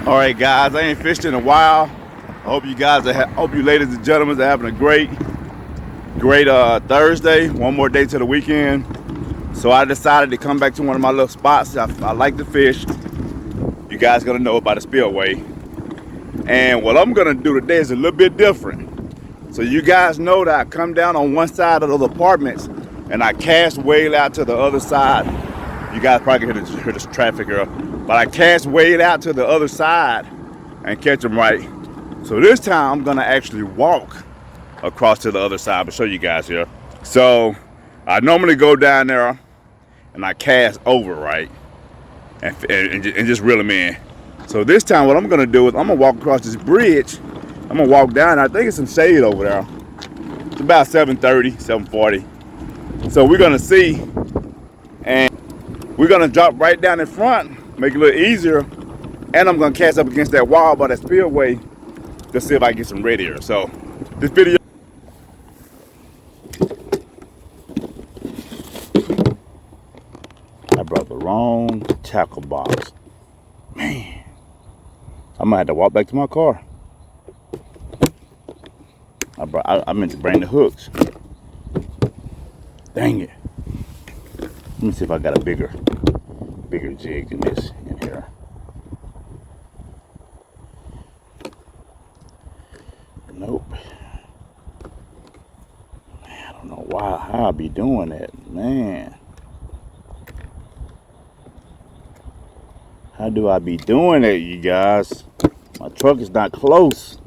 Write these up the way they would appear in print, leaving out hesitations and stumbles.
All right, guys, I ain't fished in a while. I hope you guys hope you ladies and gentlemen are having a great Thursday. One more day to the weekend. So I decided to come back to one of my little spots. I like to fish. You guys gonna know about the spillway. And what I'm gonna do today is a little bit different. So you guys know that I come down on one side of the apartments and I cast way out to the other side. You guys probably can hear this traffic here, but I cast way out to the other side and catch them right. So this time I'm gonna actually walk across to the other side. I'll show you guys here. So I normally go down there and I cast over, right? And just reel them in. So this time what I'm gonna do is I'm gonna walk across this bridge. I'm gonna walk down. I think it's some shade over there. It's about 7:30, 7:40. So we're gonna see, and we're gonna drop right down in front, make it a little easier. And I'm gonna cast up against that wall by that spillway to see if I can get some red here. So this video, I brought the wrong tackle box. Man, I might have to walk back to my car. I meant to bring the hooks. Dang it. Let me see if I got a bigger jig than this in here. Nope. Man, I don't know how I be doing that, man. How do I be doing it, you guys? My truck is not close.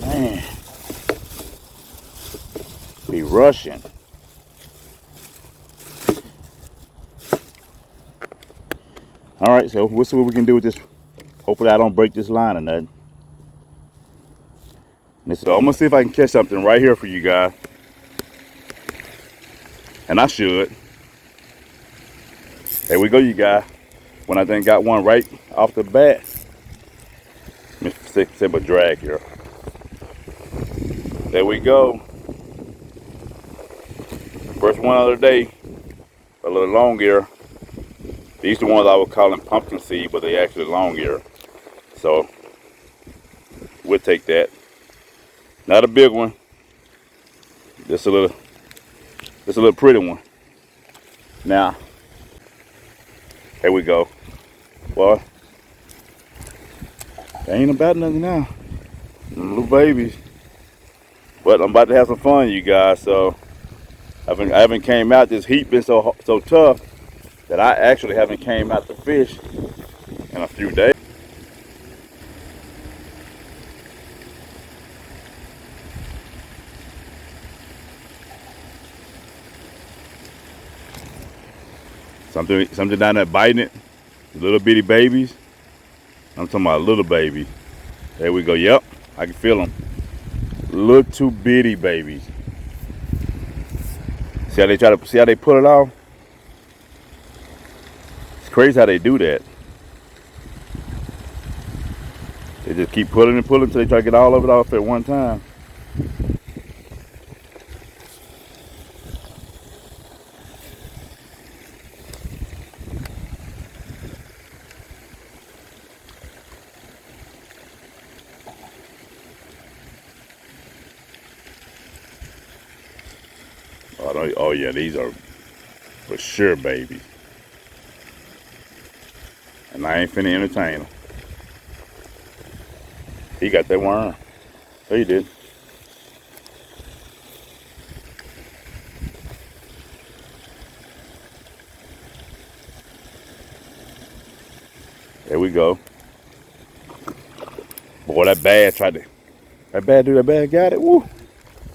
Man. Be rushing. All right, so we'll see what we can do with this. Hopefully I don't break this line or nothing. So I'm gonna see if I can catch something right here for you guys. And I should. There we go, you guys. When I then got one right off the bat. Let me set my drag here. There we go. First one of the day. A little long ear. These are the ones I was calling pumpkin seed, but they actually long ear. So we'll take that. Not a big one. Just a little pretty one. Now, here we go. Well, they ain't about nothing now. Them little babies. But I'm about to have some fun, you guys. So I haven't came out. This heat been so tough that I actually haven't came out to fish in a few days. Something down there biting it. Little bitty babies. I'm talking about little babies. There we go. Yep, I can feel them. Little bitty babies. See how they pull it off? It's crazy how they do that. They just keep pulling and pulling until they try to get all of it off at one time. Oh yeah, these are for sure babies. And I ain't finna entertain them. He got that worm. Oh, he did. There we go. Boy, that bass got it. Woo.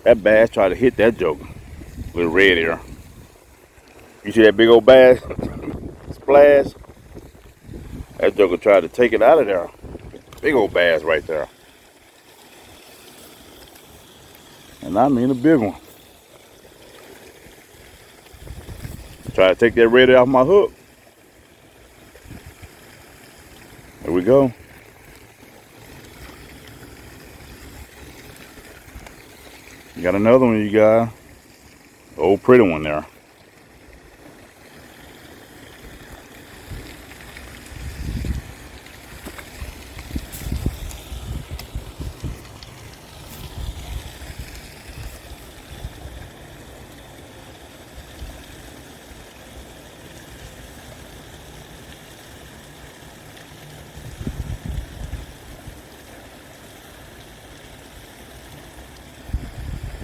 That bass tried to hit that joker. Little red here. You see that big old bass splash? That joker tried to take it out of there. Big old bass right there. And I mean a big one. Try to take that red off my hook. There we go. Got another one, you guys. Old pretty one there.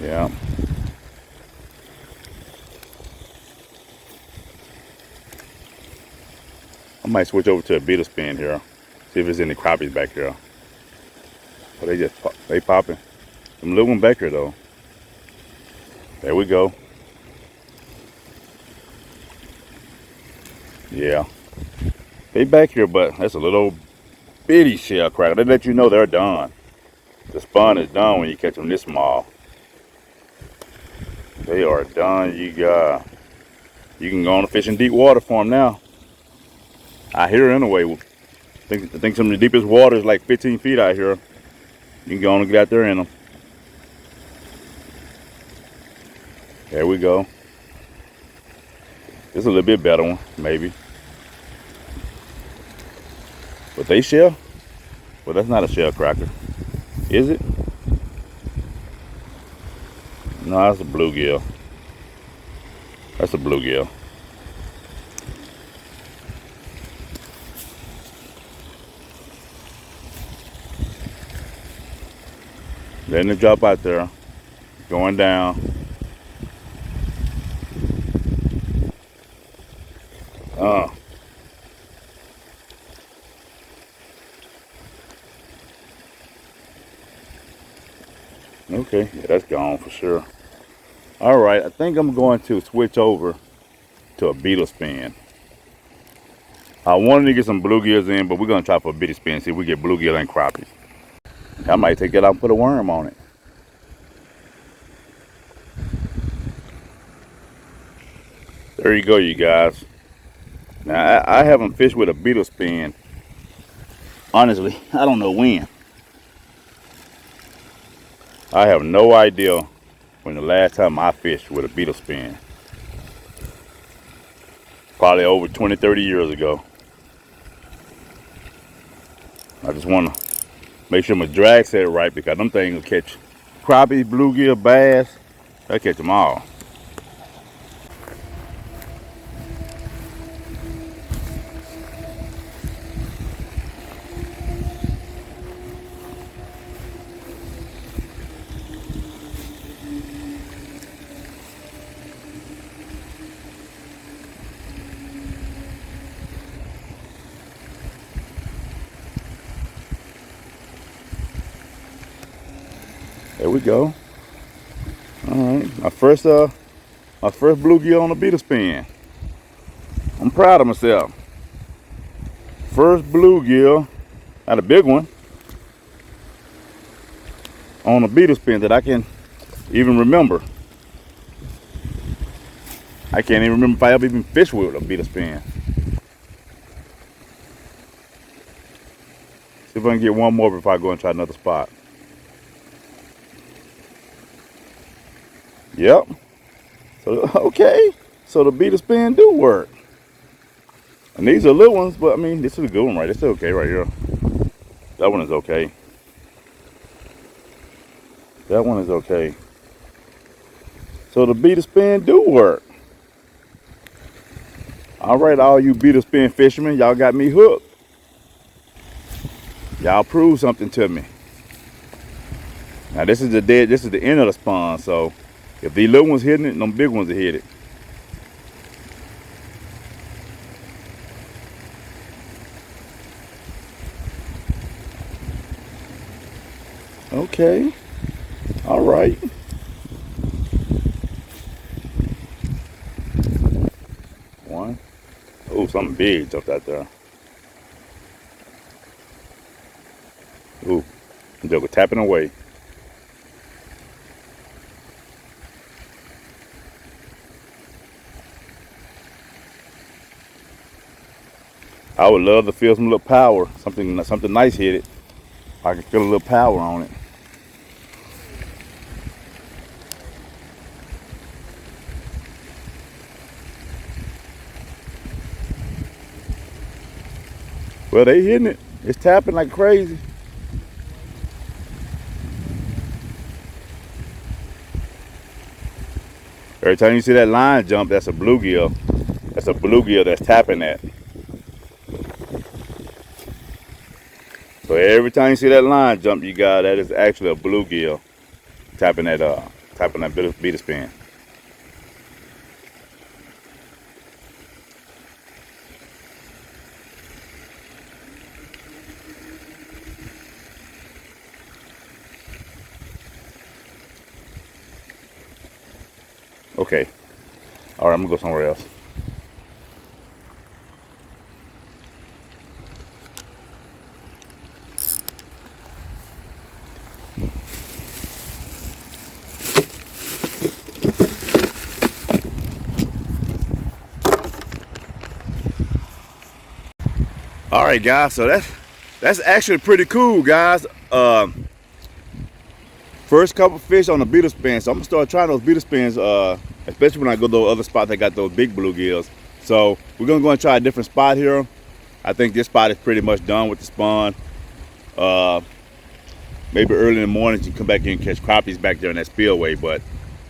Yeah. I might switch over to a beetle spin here. See if there's any crappies back here. But they popping. Some little one back here though. There we go. Yeah. They back here, but that's a little bitty shell cracker. They let you know they're done. The spawn is done when you catch them this small. They are done. You can go on a fish in deep water for them now. I hear anyway. I think some of the deepest water is like 15 feet out here. You can go on and get out there in them. There we go. This is a little bit better one, maybe. But they shell? Well, that's not a shell cracker. Is it? No, that's a bluegill. That's a bluegill. Letting it drop out there. Going down. Okay, yeah, that's gone for sure. All right, I think I'm going to switch over to a beetle spin. I wanted to get some bluegills in, but we're gonna try for a beetle spin, see if we get bluegill and crappies. I might take that out and put a worm on it. There you go, you guys. Now, I haven't fished with a beetle spin. Honestly, I don't know when. I have no idea when the last time I fished with a beetle spin. Probably over 20, 30 years ago. I just want to make sure my drag set right because them things will catch crappie, bluegill, bass. They'll catch them all. There we go. All right, my first bluegill on a beetle spin. I'm proud of myself. First bluegill, not a big one, on a beetle spin that I can even remember. I can't even remember if I ever even fished with a beetle spin. See if I can get one more before I go and try another spot. Yep. So, okay. So the beetle spin do work. And these are little ones, but I mean, this is a good one, right? This is okay right here. That one is okay. That one is okay. So the beetle spin do work. All right, all you beetle spin fishermen, y'all got me hooked. Y'all prove something to me. Now this is the end of the spawn, so if these little ones hitting it, them big ones will hit it. Okay. All right. One. Oh, something big jumped out there. Ooh, the joker tapping away. I would love to feel some little power, something nice hit it. I can feel a little power on it. Well, they hitting it. It's tapping like crazy. Every time you see that line jump, that's a bluegill. That's a bluegill that's tapping that. So every time you see that line jump, that is actually a bluegill tapping type on that beetle spin. Okay. All right, I'm gonna go somewhere else. All right, guys. So that's actually pretty cool, guys. First couple fish on the beetle spin. So I'm gonna start trying those beetle spins, especially when I go to those other spots that got those big bluegills. So we're gonna go and try a different spot here. I think this spot is pretty much done with the spawn. Maybe early in the morning you can come back in and catch crappies back there in that spillway. But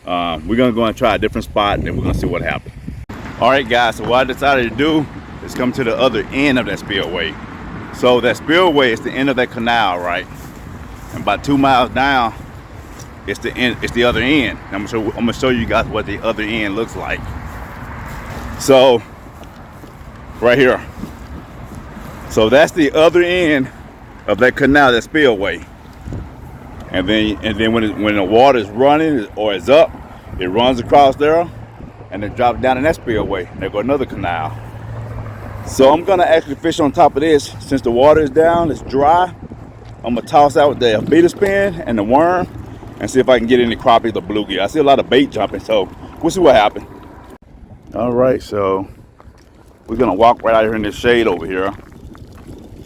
we're gonna go and try a different spot, and then we're gonna see what happens. All right, guys. So what I decided to do is come to the other end of that spillway. So that spillway is the end of that canal, right? And about 2 miles down, it's the end. It's the other end. I'm gonna show you guys what the other end looks like. So right here. So that's the other end of that canal, that spillway. And then when the water is running or is up, it runs across there and then drops down in that spillway. There go another canal. So I'm gonna actually fish on top of this. Since the water is down, it's dry, I'm gonna toss out the beetle spin and the worm and see if I can get any crappies or bluegill. I see a lot of bait jumping, so we'll see what happens. All right, so we're gonna walk right out here in this shade over here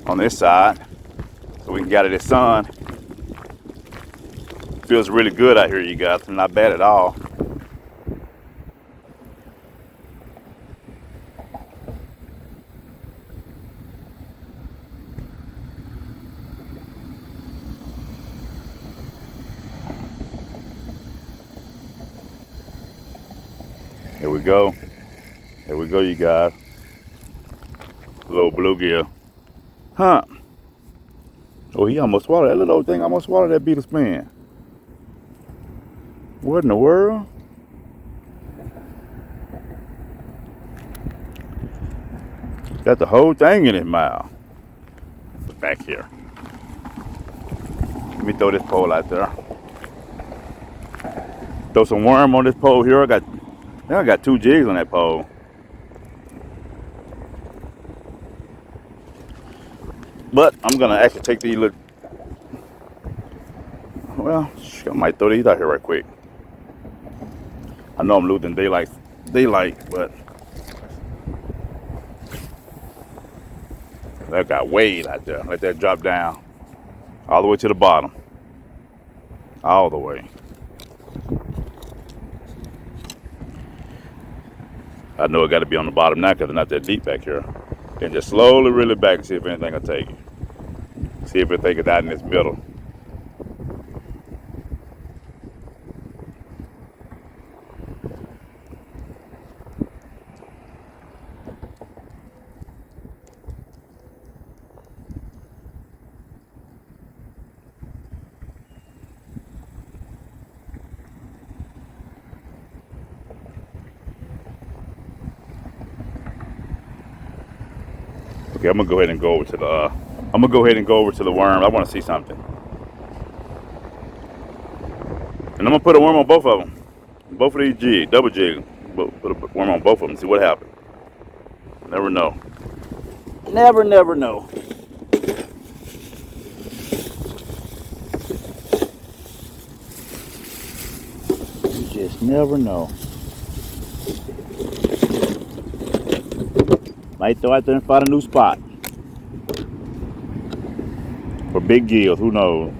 on this side so we can get out of the sun. Feels really good out here, you guys. Not bad at all. Here we go. Here we go, you guys. Little bluegill. Huh. Oh, he almost swallowed that little old thing. Almost swallowed that beetle spin. What in the world? Got the whole thing in his mouth. Back here. Let me throw this pole out there. Throw some worm on this pole here. I got 2 jigs on that pole. But I'm gonna actually take these little. Well, I might throw these out here right quick. I know I'm losing daylight, but that got way out there. Let that drop down all the way to the bottom. All the way. I know it got to be on the bottom now because it's not that deep back here. And just slowly reel it back and see if anything will take it. See if anything is out in this middle. Okay, I'm gonna go ahead and go over to the worm. I want to see something, and I'm gonna put a worm on both of them, both of these jigs, double jig. Put a worm on both of them and see what happens. Never know. Never know. You just never know. Might throw out there and find a new spot for big gills. Who knows?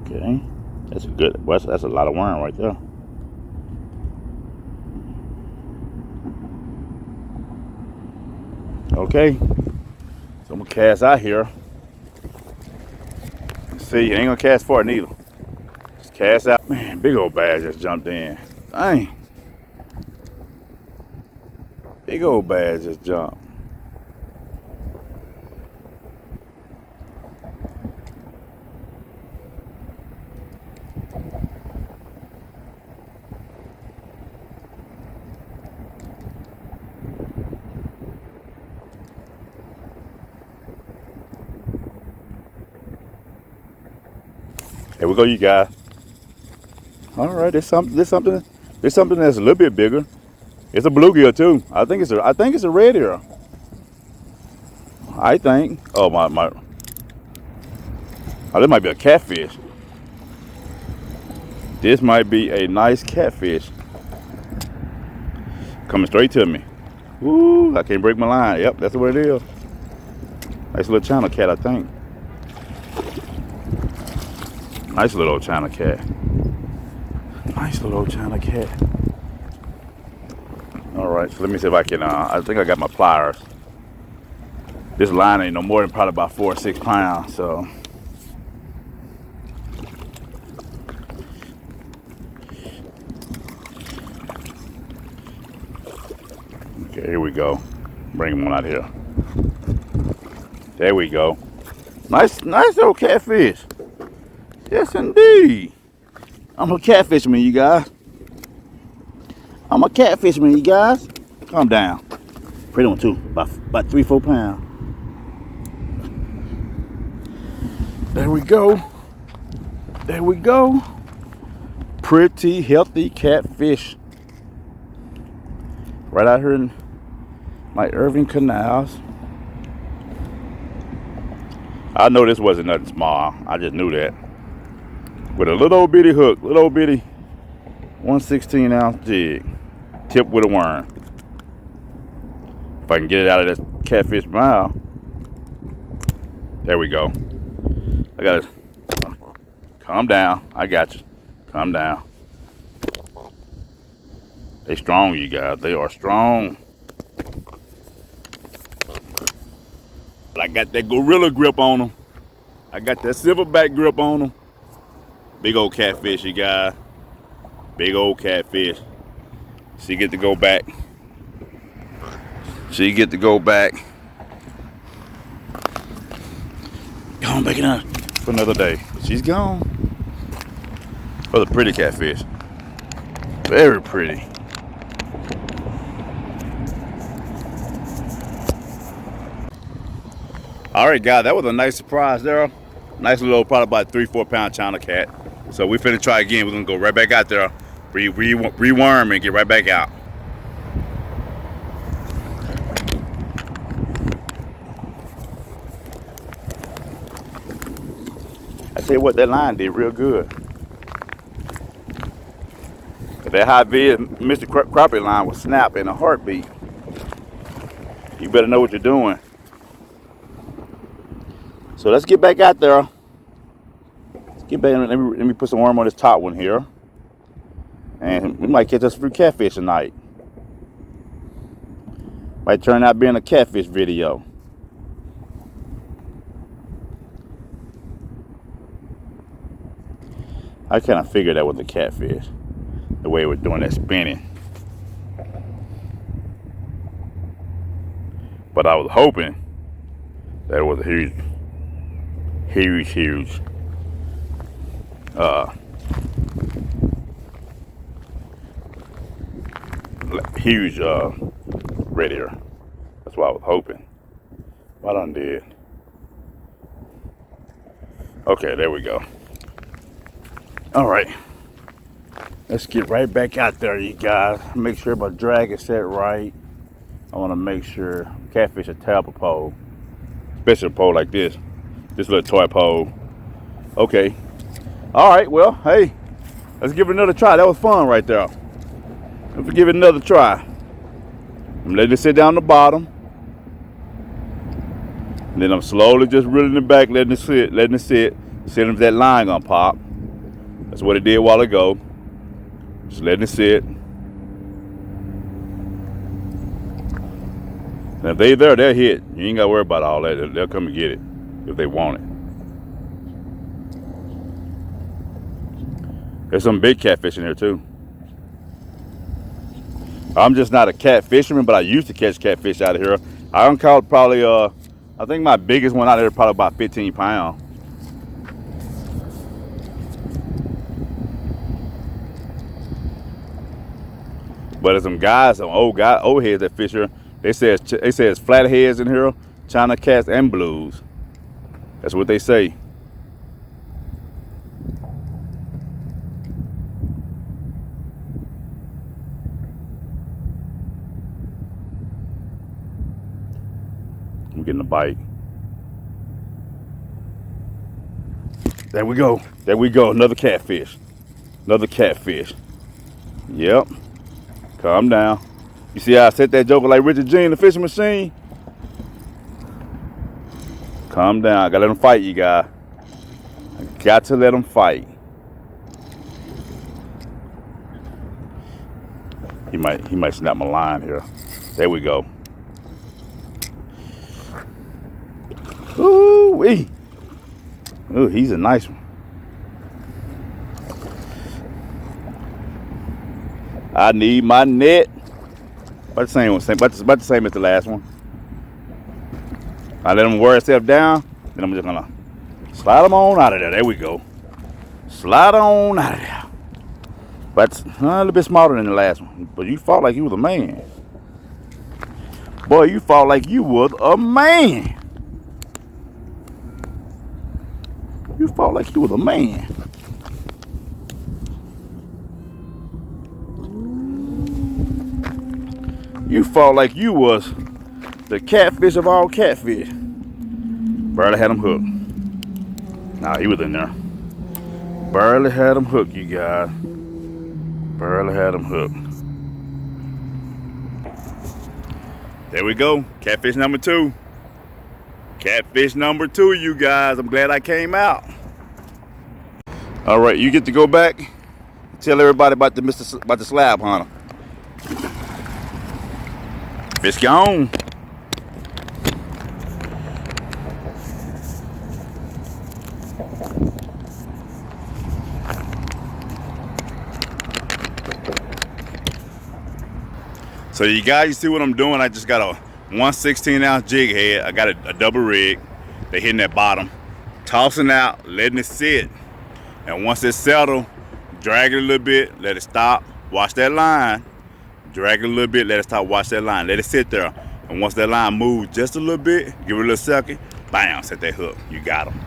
Okay, that's good. Well, that's a lot of worm right there. Okay, so I'm gonna cast out here. See, you ain't gonna cast far neither. Cast out. Man, big old bass just jumped in. Dang. Big old bass just jumped. Here we go, you guys. All right, there's something that's a little bit bigger. It's a bluegill too. I think it's a red ear. I think. Oh my. Oh, this might be a catfish. This might be a nice catfish. Coming straight to me. Woo! I can't break my line. Yep, that's what it is. Nice little channel cat, I think. Nice little old China cat. Nice little old China cat. All right, so let me see if I can, I think I got my pliers. This line ain't no more than probably about 4 or 6 pounds, so. Okay, here we go. Bring him on out here. There we go. Nice old catfish. Yes, indeed. I'm a catfishman, you guys. I'm a catfishman, you guys. Calm down. Pretty one too. About 3-4 pounds. There we go. There we go. Pretty healthy catfish. Right out here in my Irving canals. I know this wasn't nothing small. I just knew that. With a little old bitty hook, little old bitty 1/16 ounce jig, tipped with a worm. If I can get it out of this catfish mouth. There we go. I gotta calm down. I got you. Calm down. They strong, you guys. They are strong. But I got that gorilla grip on them. I got that silverback grip on them. Big old catfish, you guys. Big old catfish. She get to go back. She get to go back. Going back in her for another day. She's gone. Oh, the pretty catfish. Very pretty. All right, guys, that was a nice surprise there. Nice little, probably about 3-4 pound China cat. So we finna try again. We're gonna go right back out there, reworm and get right back out. I tell you what, that line did real good. That high vid Mr. Crappie line will snap in a heartbeat. You better know what you're doing. So let's get back out there. Let's get back. Let me put some worm on this top one here. And we might catch us a few catfish tonight. Might turn out being a catfish video. I kind of figured that was a catfish. The way it was doing that spinning. But I was hoping that it was a huge red ear. That's what I was hoping. What I done did. Okay, there we go. All right. Let's get right back out there, you guys. Make sure my drag is set right. I want to make sure catfish a terrible pole, especially a pole like this little toy pole. Okay. All right. Well, hey, let's give it another try. That was fun right there. Let's give it another try. I'm letting it sit down the bottom, and then I'm slowly just reeling it back, letting it sit, seeing if that line gonna pop. That's what it did a while ago. Just letting it sit. Now if they there, they'll hit. You ain't gotta worry about all that. They'll come and get it if they want it. There's some big catfish in here too. I'm just not a cat fisherman, but I used to catch catfish out of here. I done caught probably, I think my biggest one out there probably about 15 pounds. But there's some guys, some old heads that fish here. They say it's flatheads in here, China cats and blues. That's what they say. I'm getting a bite. There we go. There we go. Another catfish. Another catfish. Yep. Calm down. You see how I set that joker like Richard Jean, the fishing machine? Calm down. I gotta let them fight, you guys. I got to let them fight. He might snap my line here. There we go. Ooh-wee. Ooh, he's a nice one. I need my net. About the same as the last one. I let him wear itself down, then I'm just gonna slide him on out of there. There we go. Slide on out of there. But a little bit smaller than the last one. But you fought like you was a man. Boy, you fought like you was a man. You fought like you was a man. You fought like you was the catfish of all catfish. Barely had him hooked. Nah, he was in there. Barely had him hooked, you guys. Barely had him hooked. There we go. Catfish number 2. Catfish number 2, you guys. I'm glad I came out. All right, you get to go back. Tell everybody about the slab hunter. Fish gone. So you guys, you see what I'm doing? I just got a 1/16-ounce jig head. I got a double rig. They hitting that bottom, tossing out, letting it sit, and once it's settled, drag it a little bit, let it stop, watch that line. Drag it a little bit, let it stop, watch that line, let it sit there. And once that line moves just a little bit, give it a little second, bam, set that hook. You got them.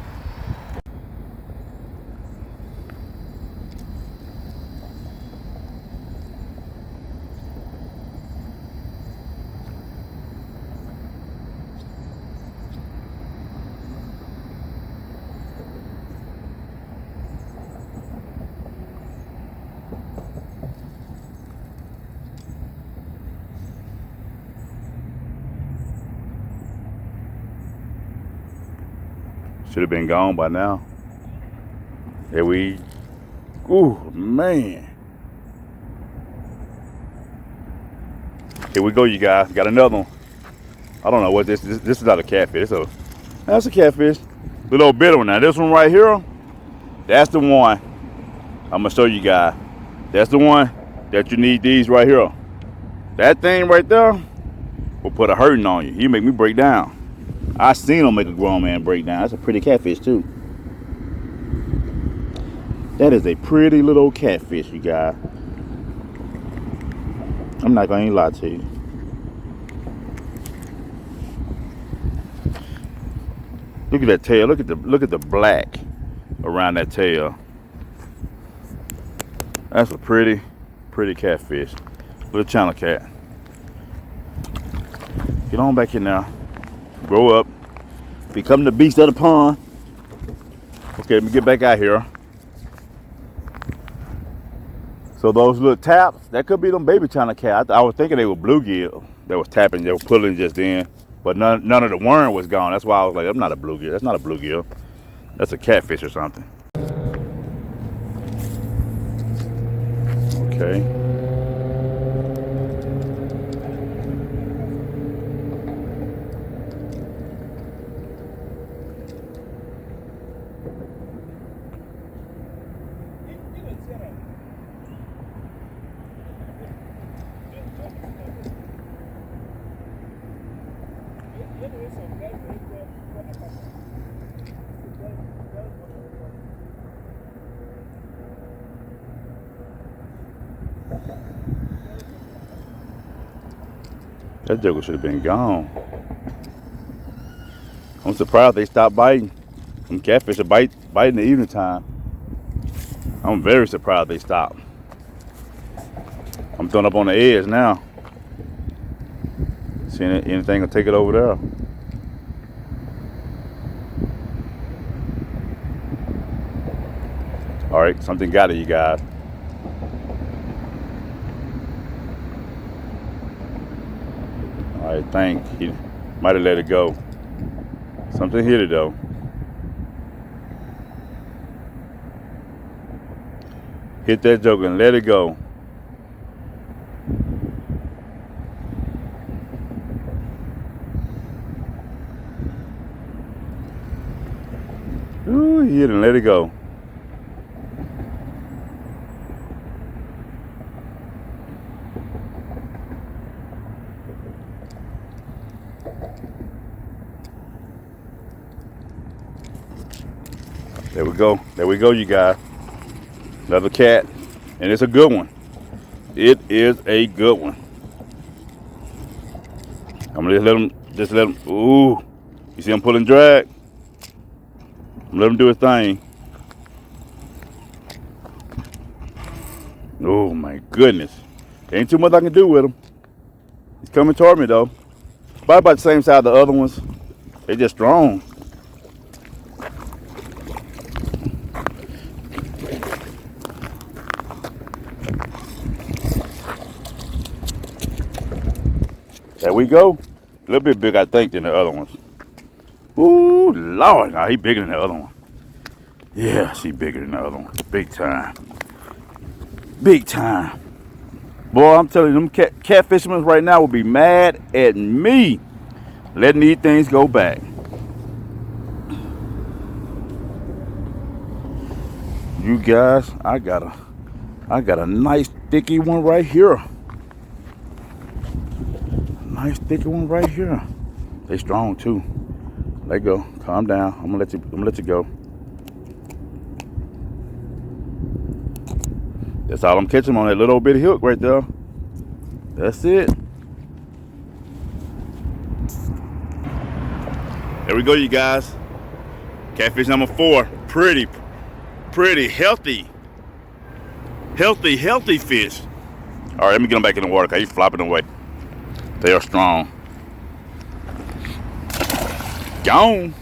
Should have been gone by now. Here we, ooh, man. Here we go, you guys. Got another one. I don't know what this is not a catfish. That's a catfish. Little bit one. Now this one right here, that's the one I'm gonna show you guys. That's the one that you need these right here. That thing right there will put a hurting on you. He make me break down. I seen him make a grown man break down. That's a pretty catfish too. That is a pretty little catfish, you guys. I'm not gonna even lie to you. Look at that tail. Look at the black around that tail. That's a pretty catfish. Little channel cat. Get on back in now. Grow up. Become the beast of the pond. Okay, let me get back out here. So those little taps, that could be them baby china cat. I was thinking they were bluegill that was tapping, they were pulling just then. But none of the worm was gone. That's why I was like, I'm not a bluegill. That's not a bluegill. That's a catfish or something. Okay. That joker should have been gone. I'm surprised they stopped biting. Some catfish are bite in the evening time. I'm very surprised they stopped. I'm throwing up on the edge now. See anything will take it over there. All right, something got it, you guys. I think he might have let it go. Something hit it though. Hit that joker and let it go. Ooh, he hit it and let it go. There we go. There we go, you guys. Another cat, and it's a good one. It is a good one. I'm gonna just let him. Ooh, you see him pulling drag? Let him do his thing. Oh my goodness, ain't too much I can do with him. He's coming toward me though. About the same size of the other ones. They're just strong. There we go. A little bit bigger, I think, than the other ones. Ooh, Lord. Nah, he bigger than the other one. Yeah, she bigger than the other one. Big time. Big time. Boy, I'm telling you, them cat fishermen right now will be mad at me letting these things go back. You guys, I got a nice thicky one right here. Nice thicky one right here. They strong too. Let go. Calm down. I'm gonna let you go. That's all I'm catching on that little bitty hook right there. That's it. There we go, you guys. Catfish number 4. Pretty healthy. Healthy fish. All right, let me get them back in the water because he's flopping away. They are strong. Gone.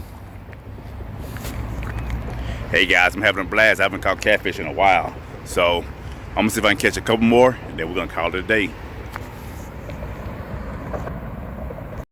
Hey guys, I'm having a blast. I haven't caught catfish in a while. So I'm gonna see if I can catch a couple more and then we're gonna call it a day.